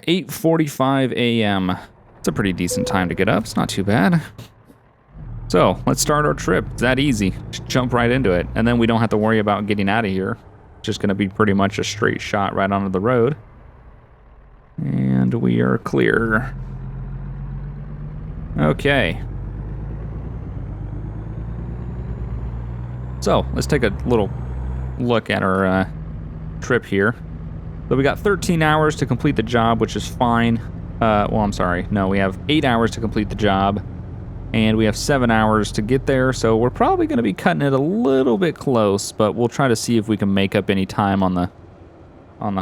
8:45 a.m. It's a pretty decent time to get up. It's not too bad. So, let's start our trip. It's that easy. Just jump right into it. And then we don't have to worry about getting out of here. It's just going to be pretty much a straight shot right onto the road. And we are clear. Okay. So, let's take a little look at our trip here. So we got 13 hours to complete the job, which is fine. Well, I'm sorry. No, we have 8 hours to complete the job. And we have 7 hours to get there, so we're probably going to be cutting it a little bit close, but we'll try to see if we can make up any time on the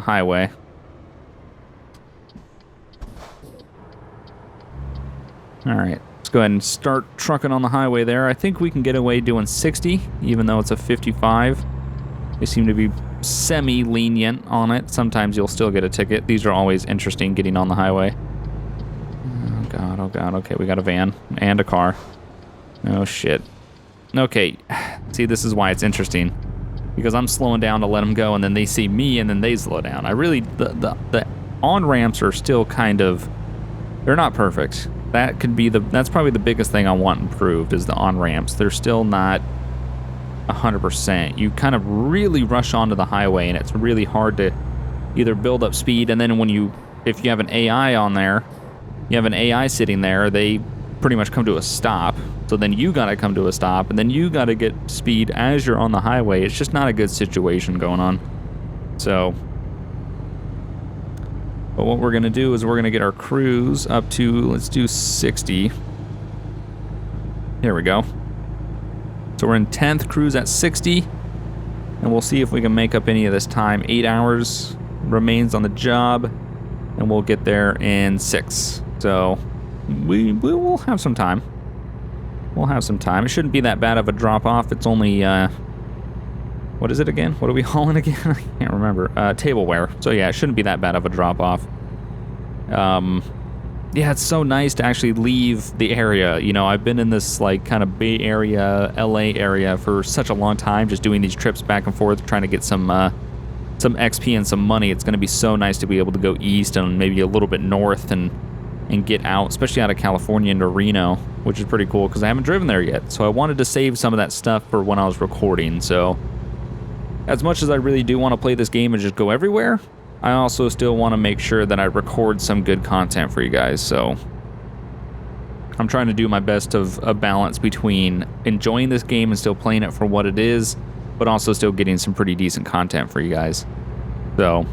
highway. All right, let's go ahead and start trucking on the highway there. I think we can get away doing 60, even though it's a 55. They seem to be semi-lenient on it. Sometimes you'll still get a ticket. These are always interesting getting on the highway. Oh god, okay, we got a van and a car. Oh shit. Okay, see, this is why it's interesting. Because I'm slowing down to let them go, and then they see me, and then they slow down. I really, the on-ramps are still kind of, they're not perfect. That could be that's probably the biggest thing I want improved, is the on-ramps. They're still not 100%. You kind of really rush onto the highway, and it's really hard to either build up speed, and then if you have an AI on there, you have an AI sitting there, they pretty much come to a stop. So then you gotta come to a stop, and then you gotta get speed as you're on the highway. It's just not a good situation going on. So, but what we're gonna do is we're gonna get our cruise up to, let's do 60. Here we go. So we're in 10th, cruise at 60, and we'll see if we can make up any of this time. 8 hours remains on the job, and we'll get there in 6. So we will have some time. We'll have some time. It shouldn't be that bad of a drop-off. It's only, what is it again? What are we hauling again? I can't remember. Tableware. So yeah, it shouldn't be that bad of a drop-off. Yeah, it's so nice to actually leave the area. You know, I've been in this, like, kind of Bay Area, LA area for such a long time, just doing these trips back and forth, trying to get some XP and some money. It's going to be so nice to be able to go east and maybe a little bit north and get out, especially out of California into Reno, which is pretty cool because I haven't driven there yet. So I wanted to save some of that stuff for when I was recording. So as much as I really do want to play this game and just go everywhere, I also still want to make sure that I record some good content for you guys. So I'm trying to do my best of a balance between enjoying this game and still playing it for what it is, but also still getting some pretty decent content for you guys. So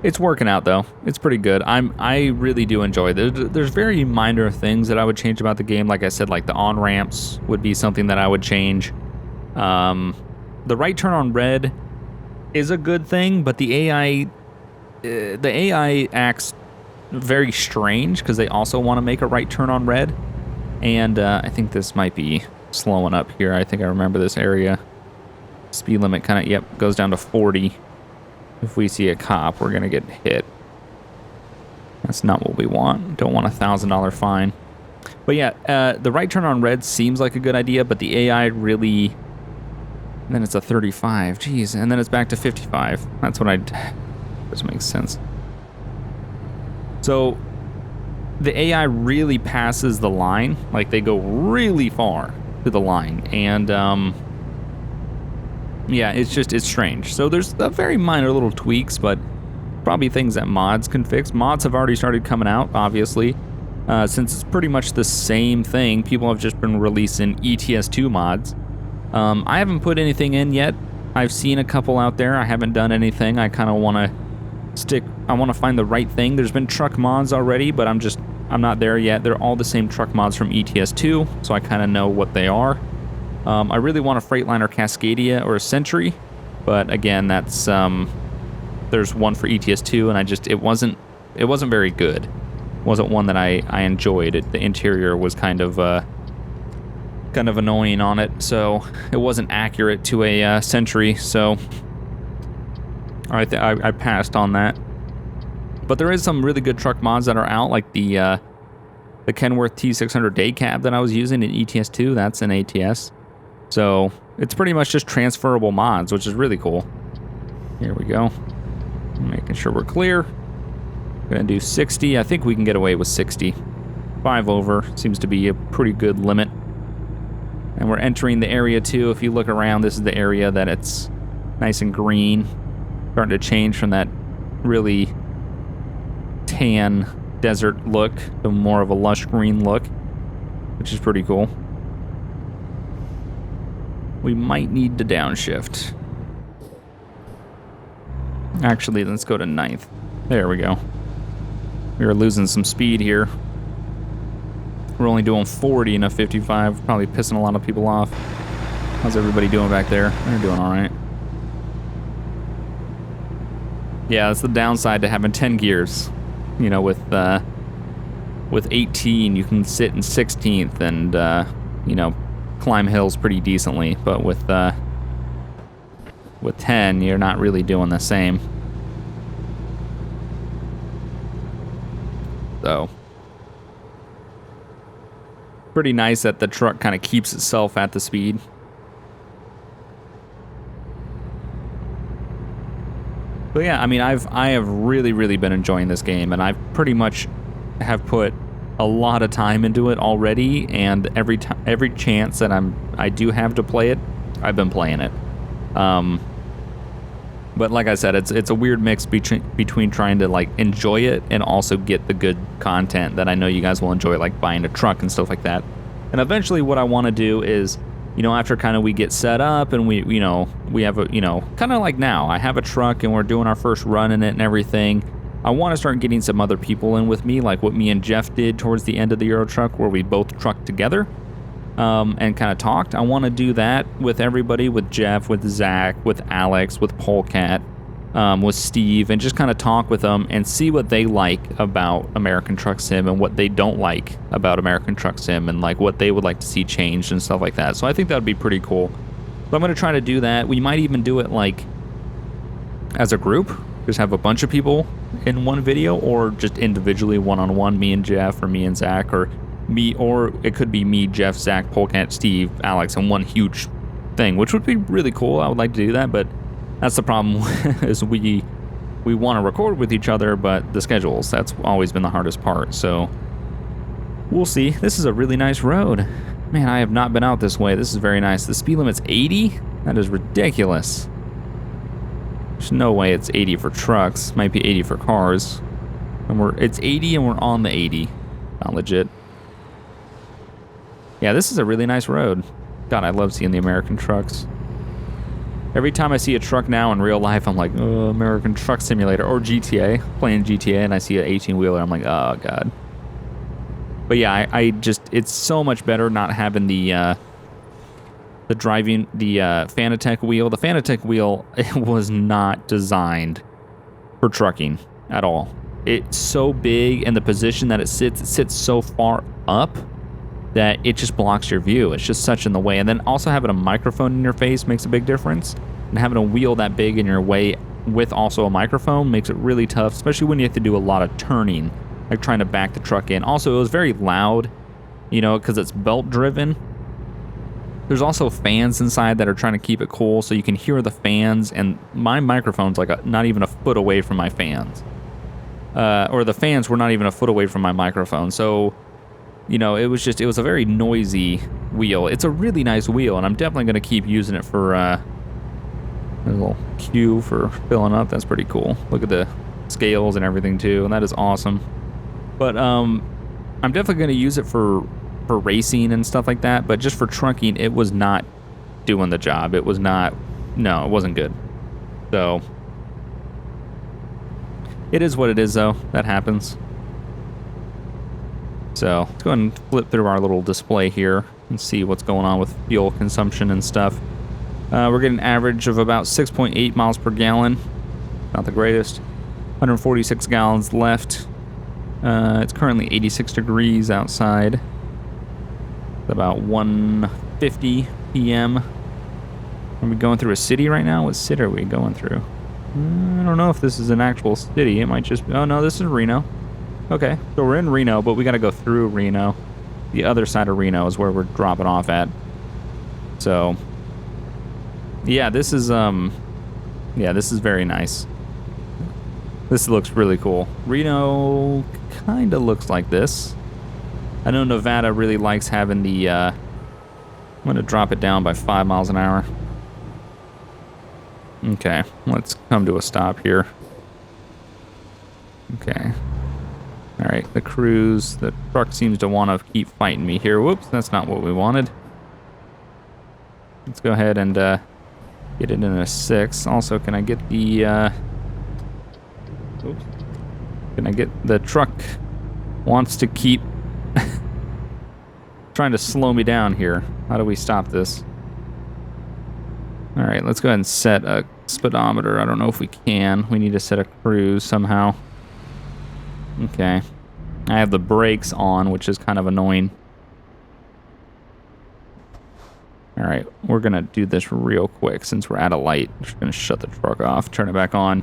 it's working out, though. It's pretty good. I really do enjoy it. There's very minor things that I would change about the game. Like I said, like the on-ramps would be something that I would change. The right turn on red is a good thing, but the AI acts very strange because they also want to make a right turn on red. And I think this might be slowing up here. I think I remember this area. Speed limit kind of, yep, goes down to 40. If we see a cop, we're going to get hit. That's not what we want. Don't want a $1,000 fine. But yeah, the right turn on red seems like a good idea, but the AI really... And then it's a 35. Jeez, and then it's back to 55. That's what This makes sense. So the AI really passes the line. Like, they go really far to the line. And... yeah, it's strange. So there's a very minor little tweaks, but probably things that mods can fix. Mods have already started coming out, obviously. Since it's pretty much the same thing, people have just been releasing ETS2 mods. I haven't put anything in yet. I've seen a couple out there. I haven't done anything. I kind of want to find the right thing. There's been truck mods already, but I'm not there yet. They're all the same truck mods from ETS2, so I kind of know what they are. I really want a Freightliner Cascadia or a Century, but again, that's there's one for ETS2, and it wasn't very good. It wasn't one that I enjoyed. The interior was kind of annoying on it, so it wasn't accurate to a Century. So I passed on that. But there is some really good truck mods that are out, like the Kenworth T600 day cab that I was using in ETS2. That's an ATS. So it's pretty much just transferable mods, which is really cool. Here we go. Making sure we're clear. Gonna do 60. I think we can get away with 60. 5 over seems to be a pretty good limit. And we're entering the area too. If you look around, this is the area that it's nice and green. Starting to change from that really tan desert look to more of a lush green look, which is pretty cool. We might need to downshift. Actually, let's go to 9th. There we go. We are losing some speed here. We're only doing 40 in a 55, probably pissing a lot of people off. How's everybody doing back there? They're doing all right. Yeah, that's the downside to having 10 gears. You know, with 18, you can sit in 16th and, you know, climb hills pretty decently. But with 10, you're not really doing the same. So, pretty nice that the truck kind of keeps itself at the speed. But yeah, I mean, I have really been enjoying this game, and I've pretty much have put a lot of time into it already, and every chance that I do have to play it, I've been playing it. But like I said, it's a weird mix between trying to like enjoy it and also get the good content that I know you guys will enjoy, like buying a truck and stuff like that. And eventually what I want to do is, you know, after kind of we get set up and we have a, you know, kind of like now, I have a truck and we're doing our first run in it and everything. I want to start getting some other people in with me, like what me and Jeff did towards the end of the Euro Truck, where we both trucked together. And kind of talked. I want to do that with everybody, with Jeff, with Zach, with Alex, with Polecat, with Steve, and just kind of talk with them and see what they like about American Truck Sim and what they don't like about American Truck Sim and like what they would like to see changed and stuff like that. So I think that would be pretty cool. So I'm going to try to do that. We might even do it like as a group, just have a bunch of people in one video, or just individually one-on-one, me and Jeff or me and Zach, or me, or it could be me, Jeff, Zach, Polecat, Steve, Alex, in one huge thing, which would be really cool. I would like to do that, but that's the problem is we want to record with each other, but the schedules, that's always been the hardest part. So we'll see. This is a really nice road. Man, I have not been out this way. This is very nice. The speed limit's 80? That is ridiculous. There's no way it's 80 for trucks. Might be 80 for cars. And it's 80 and we're on the 80. Not legit. Yeah, this is a really nice road. God, I love seeing the American trucks. Every time I see a truck now in real life, I'm like, oh, American Truck Simulator, or GTA, playing GTA, and I see an 18-wheeler, I'm like, oh, God. But yeah, I just, it's so much better not having the Fanatec wheel. The Fanatec wheel, it was not designed for trucking at all. It's so big, and the position that it sits so far up that it just blocks your view. It's just such in the way. And then also having a microphone in your face makes a big difference. And having a wheel that big in your way with also a microphone makes it really tough, especially when you have to do a lot of turning, like trying to back the truck in. Also, it was very loud, you know, because it's belt driven. There's also fans inside that are trying to keep it cool, so you can hear the fans, and my microphone's like not even a foot away from my fans. Or the fans were not even a foot away from my microphone. So, you know, it was a very noisy wheel. It's a really nice wheel, and I'm definitely going to keep using it for a little queue for filling up. That's pretty cool. Look at the scales and everything, too, and that is awesome. But I'm definitely going to use it for racing and stuff like that, but just for trucking, it was not doing the job. It was not, no, it wasn't good. So, it is what it is, though. That happens. So let's go ahead and flip through our little display here and see what's going on with fuel consumption and stuff. We're getting an average of about 6.8 miles per gallon. Not the greatest. 146 gallons left. It's currently 86 degrees outside. It's about 1:50 p.m. Are we going through a city right now? What city are we going through? I don't know if this is an actual city. It might just be... Oh, no, this is Reno. Okay, so we're in Reno, but we got to go through Reno. The other side of Reno is where we're dropping off at. So, yeah, this is very nice. This looks really cool. Reno kind of looks like this. I know Nevada really likes having the, I'm going to drop it down by 5 miles an hour. Okay, let's come to a stop here. Okay. All right, the cruise, the truck seems to want to keep fighting me here. Whoops, that's not what we wanted. Let's go ahead and get it in a 6. Also, can I get the, oops. Can I get the truck wants to keep trying to slow me down here. How do we stop this? All right, let's go ahead and set a speedometer. I don't know if we can. We need to set a cruise somehow. Okay. I have the brakes on, which is kind of annoying. All right, we're going to do this real quick since we're at a light. We're just going to shut the truck off, turn it back on.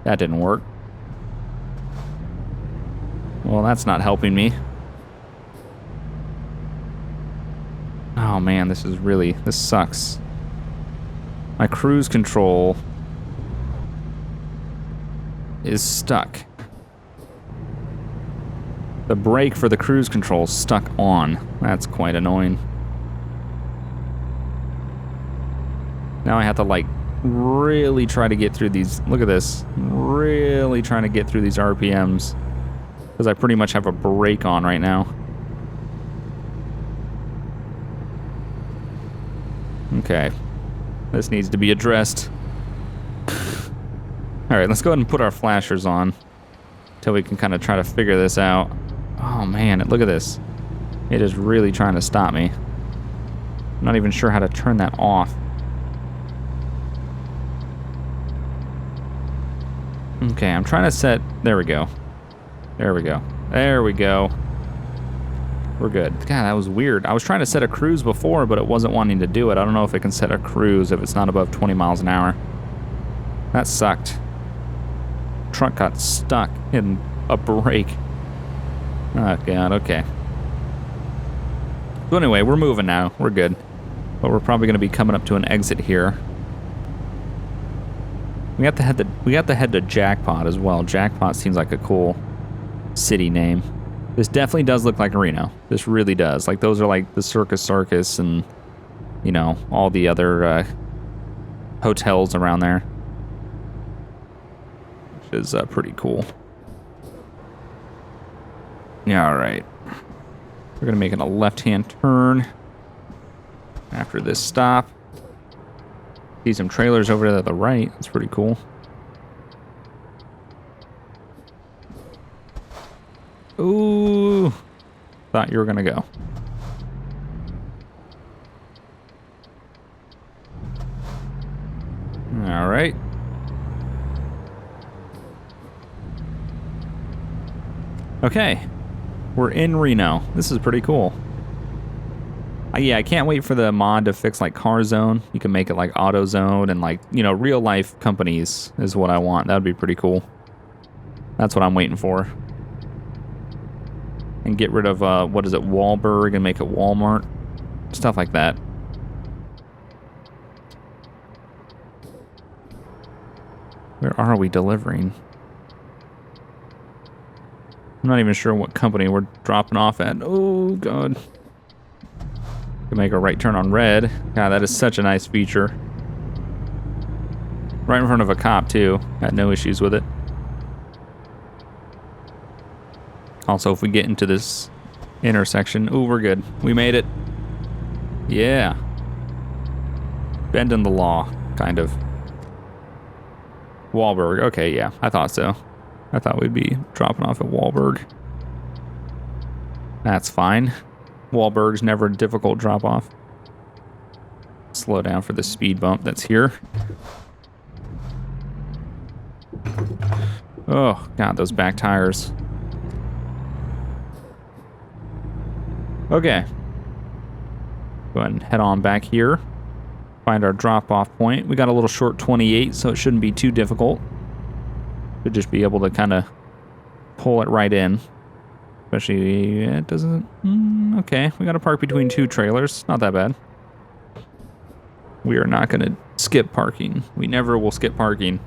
That didn't work. Well, that's not helping me. Oh man, this sucks. My cruise control is stuck. The brake for the cruise control is stuck on. That's quite annoying. Now I have to like really try to get through these. Look at this. Really trying to get through these RPMs. Because I pretty much have a brake on right now. Okay. This needs to be addressed. Alright, let's go ahead and put our flashers on. Until we can kind of try to figure this out. Oh man, look at this. It is really trying to stop me. I'm not even sure how to turn that off. Okay, I'm trying to set... There we go. There we go. There we go. We're good. God, that was weird. I was trying to set a cruise before, but it wasn't wanting to do it. I don't know if it can set a cruise if it's not above 20 miles an hour. That sucked. Truck got stuck in a brake. Oh, God, okay. So anyway, we're moving now. We're good. But we're probably going to be coming up to an exit here. We have to head to Jackpot as well. Jackpot seems like a cool city name. This definitely does look like Reno. This really does. Like, those are like the Circus and, you know, all the other hotels around there. Which is pretty cool. Yeah, all right. We're going to make it a left-hand turn after this stop. See some trailers over to the right. That's pretty cool. Ooh. Thought you were going to go. All right. Okay. We're in Reno. This is pretty cool. Yeah, I can't wait for the mod to fix like Car Zone. You can make it like Auto Zone and like, you know, real life companies is what I want. That would be pretty cool. That's what I'm waiting for. And get rid of, what is it, Wahlberg and make it Walmart. Stuff like that. Where are we delivering? I'm not even sure what company we're dropping off at. Oh, God. Can make a right turn on red. God, that is such a nice feature. Right in front of a cop, too. Had no issues with it. Also, if we get into this intersection... Ooh, we're good. We made it. Yeah. Bending the law, kind of. Wahlberg. Okay, yeah. I thought so. I thought we'd be dropping off at Wahlberg. That's fine. Wahlberg's never a difficult drop-off. Slow down for the speed bump that's here. Oh, God, those back tires. Okay. Go ahead and head on back here. Find our drop-off point. We got a little short 28, so it shouldn't be too difficult. Should just be able to kind of pull it right in. Especially, it doesn't... okay, we got to park between two trailers. Not that bad. We are not going to skip parking. We never will skip parking.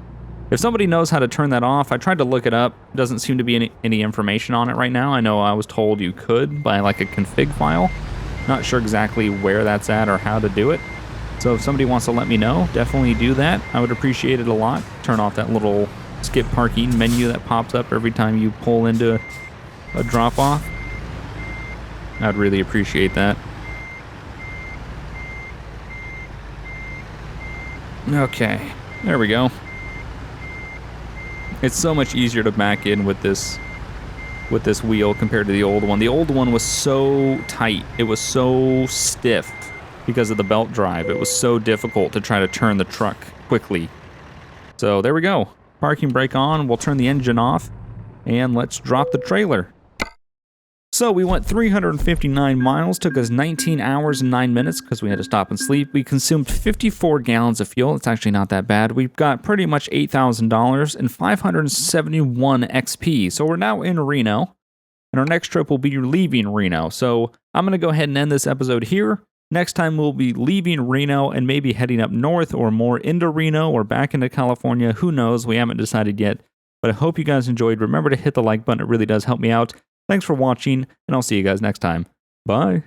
If somebody knows how to turn that off, I tried to look it up. Doesn't seem to be any information on it right now. I know I was told you could by like a config file. Not sure exactly where that's at or how to do it. So if somebody wants to let me know, definitely do that. I would appreciate it a lot. Turn off that little skip parking menu that pops up every time you pull into a drop-off. I'd really appreciate that. Okay, there we go. It's so much easier to back in with this wheel compared to the old one. The old one was so tight. It was so stiff because of the belt drive. It was so difficult to try to turn the truck quickly. So there we go. Parking brake on. We'll turn the engine off and let's drop the trailer. So we went 359 miles, took us 19 hours and 9 minutes because we had to stop and sleep. We consumed 54 gallons of fuel. It's actually not that bad. We've got pretty much $8,000 and 571 XP. So we're now in Reno, and our next trip will be leaving Reno. So I'm going to go ahead and end this episode here. Next time we'll be leaving Reno and maybe heading up north or more into Reno or back into California. Who knows? We haven't decided yet. But I hope you guys enjoyed. Remember to hit the like button. It really does help me out. Thanks for watching, and I'll see you guys next time. Bye.